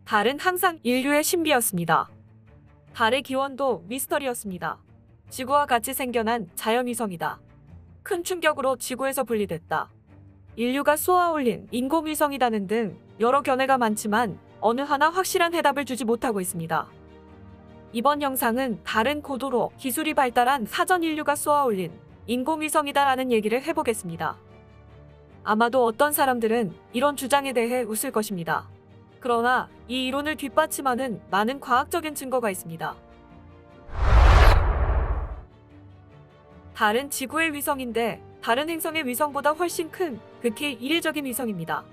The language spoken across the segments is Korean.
달은 항상 인류의 신비였습니다. 달의 기원도 미스터리였습니다. 지구와 같이 생겨난 자연위성이다. 큰 충격으로 지구에서 분리됐다. 인류가 쏘아올린 인공위성이다는 등 여러 견해가 많지만 어느 하나 확실한 해답을 주지 못하고 있습니다. 이번 영상은 달은 고도로 기술이 발달한 사전 인류가 쏘아올린 인공위성이다라는 얘기를 해보겠습니다. 아마도 어떤 사람들은 이런 주장에 대해 웃을 것입니다. 그러나 이 이론을 뒷받침하는 많은 과학적인 증거가 있습니다. 달은 지구의 위성인데 다른 행성의 위성보다 훨씬 큰 극히 이례적인 위성입니다.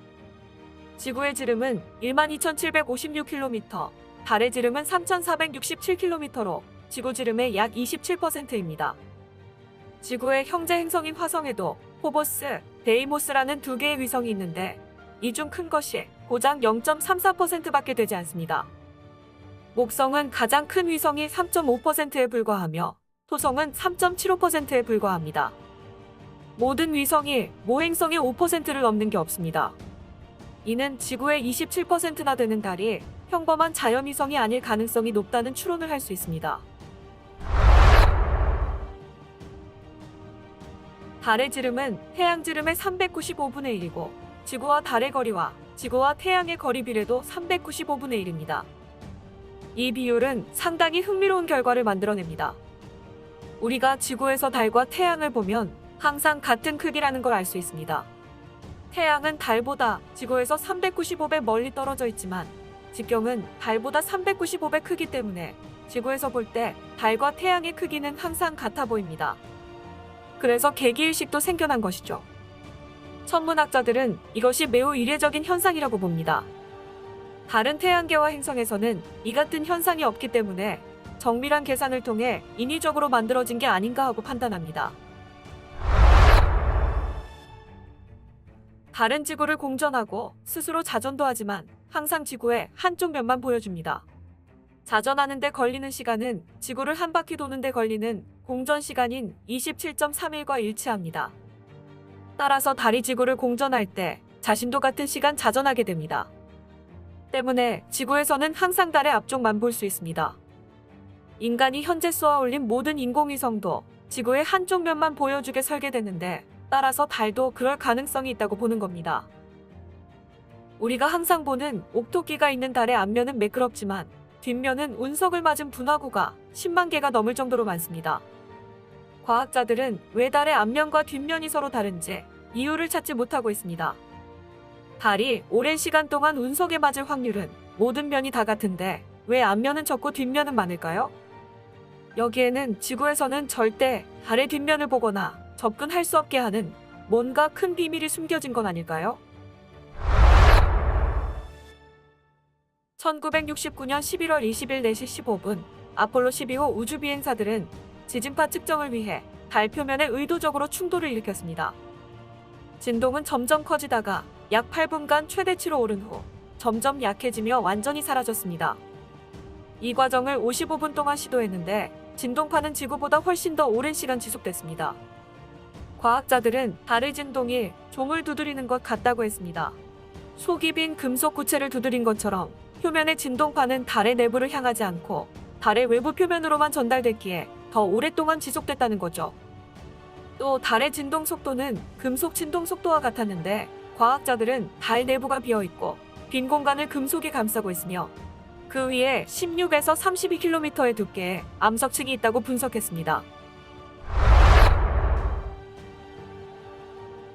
지구의 지름은 12,756km, 달의 지름은 3,467km로 지구 지름의 약 27%입니다. 지구의 형제 행성인 화성에도 포보스, 데이모스라는 두 개의 위성이 있는데 이 중 큰 것이 고작 0.34%밖에 되지 않습니다. 목성은 가장 큰 위성이 3.5%에 불과하며 토성은 3.75%에 불과합니다. 모든 위성이 모행성의 5%를 넘는 게 없습니다. 이는 지구의 27%나 되는 달이 평범한 자연위성이 아닐 가능성이 높다는 추론을 할 수 있습니다. 달의 지름은 태양 지름의 395분의 1이고 지구와 달의 거리와 지구와 태양의 거리 비례도 395분의 1입니다. 이 비율은 상당히 흥미로운 결과를 만들어냅니다. 우리가 지구에서 달과 태양을 보면 항상 같은 크기라는 걸 알 수 있습니다. 태양은 달보다 지구에서 395배 멀리 떨어져 있지만 직경은 달보다 395배 크기 때문에 지구에서 볼 때 달과 태양의 크기는 항상 같아 보입니다. 그래서 개기일식도 생겨난 것이죠. 천문학자들은 이것이 매우 이례적인 현상이라고 봅니다. 다른 태양계와 행성에서는 이 같은 현상이 없기 때문에 정밀한 계산을 통해 인위적으로 만들어진 게 아닌가 하고 판단합니다. 달은 지구를 공전하고 스스로 자전도 하지만 항상 지구의 한쪽 면만 보여줍니다. 자전하는 데 걸리는 시간은 지구를 한 바퀴 도는 데 걸리는 공전 시간인 27.3일과 일치합니다. 따라서 달이 지구를 공전할 때 자신도 같은 시간 자전하게 됩니다. 때문에 지구에서는 항상 달의 앞쪽만 볼 수 있습니다. 인간이 현재 쏘아올린 모든 인공위성도 지구의 한쪽 면만 보여주게 설계됐는데 따라서 달도 그럴 가능성이 있다고 보는 겁니다. 우리가 항상 보는 옥토끼가 있는 달의 앞면은 매끄럽지만 뒷면은 운석을 맞은 분화구가 10만 개가 넘을 정도로 많습니다. 과학자들은 왜 달의 앞면과 뒷면이 서로 다른지 이유를 찾지 못하고 있습니다. 달이 오랜 시간 동안 운석에 맞을 확률은 모든 면이 다 같은데 왜 앞면은 적고 뒷면은 많을까요? 여기에는 지구에서는 절대 달의 뒷면을 보거나 접근할 수 없게 하는 뭔가 큰 비밀이 숨겨진 건 아닐까요? 1969년 11월 20일 4시 15분 아폴로 12호 우주 비행사들은 지진파 측정을 위해 달 표면에 의도적으로 충돌을 일으켰습니다. 진동은 점점 커지다가 약 8분간 최대치로 오른 후 점점 약해지며 완전히 사라졌습니다. 이 과정을 55분 동안 시도했는데 진동파는 지구보다 훨씬 더 오랜 시간 지속됐습니다. 과학자들은 달의 진동이 종을 두드리는 것 같다고 했습니다. 속이 빈 금속 구체를 두드린 것처럼 표면의 진동파는 달의 내부를 향하지 않고 달의 외부 표면으로만 전달됐기에 더 오랫동안 지속됐다는 거죠. 또 달의 진동 속도는 금속 진동 속도와 같았는데 과학자들은 달 내부가 비어있고 빈 공간을 금속이 감싸고 있으며 그 위에 16에서 32km의 두께의 암석층이 있다고 분석했습니다.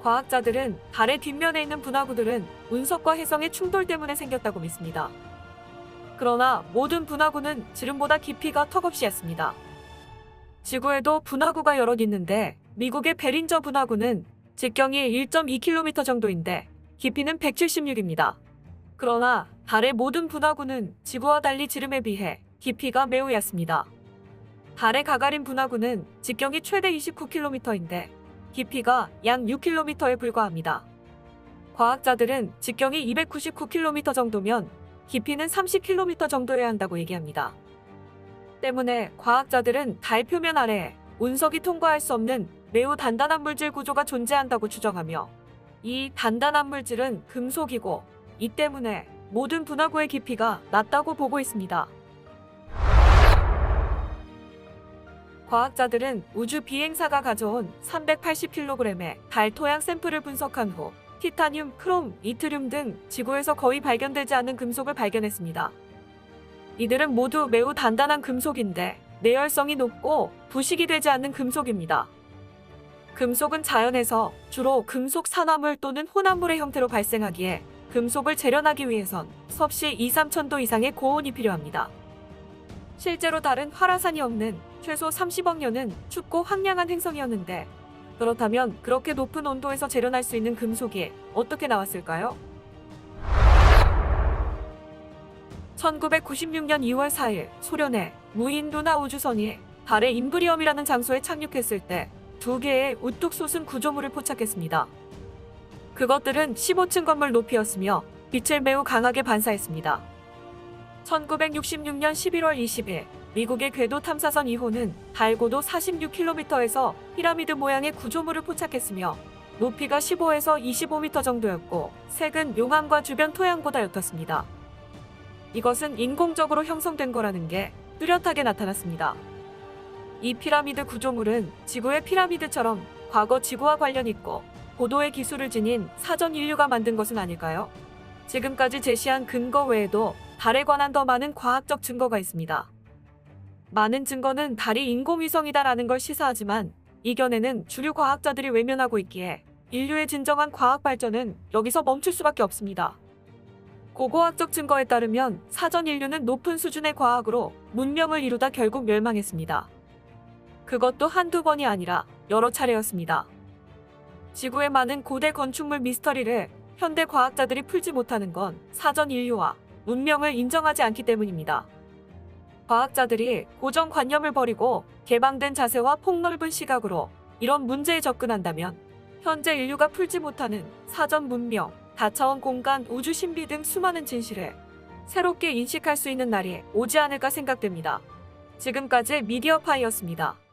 과학자들은 달의 뒷면에 있는 분화구들은 운석과 해성의 충돌 때문에 생겼다고 믿습니다. 그러나 모든 분화구는 지름보다 깊이가 턱없이 얕습니다. 지구에도 분화구가 여럿 있는데 미국의 베린저 분화구는 직경이 1.2km 정도인데 깊이는 176입니다. 그러나 달의 모든 분화구는 지구와 달리 지름에 비해 깊이가 매우 얕습니다. 달의 가가린 분화구는 직경이 최대 29km인데 깊이가 약 6km에 불과합니다. 과학자들은 직경이 299km 정도면 깊이는 30km 정도여야 한다고 얘기합니다. 때문에 과학자들은 달 표면 아래에 운석이 통과할 수 없는 매우 단단한 물질 구조가 존재한다고 추정하며 이 단단한 물질은 금속이고 이 때문에 모든 분화구의 깊이가 낮다고 보고 있습니다. 과학자들은 우주 비행사가 가져온 380kg의 달 토양 샘플을 분석한 후 티타늄, 크롬, 이트륨 등 지구에서 거의 발견되지 않는 금속을 발견했습니다. 이들은 모두 매우 단단한 금속인데 내열성이 높고 부식이 되지 않는 금속입니다. 금속은 자연에서 주로 금속 산화물 또는 혼합물의 형태로 발생하기에 금속을 재련하기 위해선 섭씨 2~3,000도 이상의 고온이 필요합니다. 실제로 달은 활화산이 없는 최소 30억 년은 춥고 황량한 행성이었는데 그렇다면 그렇게 높은 온도에서 재련할 수 있는 금속이 어떻게 나왔을까요? 1996년 2월 4일 소련의 무인루나 우주선이 달의 임브리엄이라는 장소에 착륙했을 때 2개의 우뚝 솟은 구조물을 포착했습니다. 그것들은 15층 건물 높이였으며 빛을 매우 강하게 반사했습니다. 1966년 11월 20일 미국의 궤도 탐사선 2호는 달 고도 46km에서 피라미드 모양의 구조물을 포착했으며 높이가 15에서 25m 정도였고 색은 용암과 주변 토양보다 옅었습니다. 이것은 인공적으로 형성된 거라는 게 뚜렷하게 나타났습니다. 이 피라미드 구조물은 지구의 피라미드처럼 과거 지구와 관련 있고 고도의 기술을 지닌 사전 인류가 만든 것은 아닐까요? 지금까지 제시한 근거 외에도 달에 관한 더 많은 과학적 증거가 있습니다. 많은 증거는 달이 인공위성이다라는 걸 시사하지만 이 견해는 주류 과학자들이 외면하고 있기에 인류의 진정한 과학 발전은 여기서 멈출 수밖에 없습니다. 고고학적 증거에 따르면 사전 인류는 높은 수준의 과학으로 문명을 이루다 결국 멸망했습니다. 그것도 한두 번이 아니라 여러 차례였습니다. 지구의 많은 고대 건축물 미스터리를 현대 과학자들이 풀지 못하는 건 사전 인류와 문명을 인정하지 않기 때문입니다. 과학자들이 고정관념을 버리고 개방된 자세와 폭넓은 시각으로 이런 문제에 접근한다면 현재 인류가 풀지 못하는 사전 문명, 다차원 공간, 우주 신비 등 수많은 진실을 새롭게 인식할 수 있는 날이 오지 않을까 생각됩니다. 지금까지 미디어파이였습니다.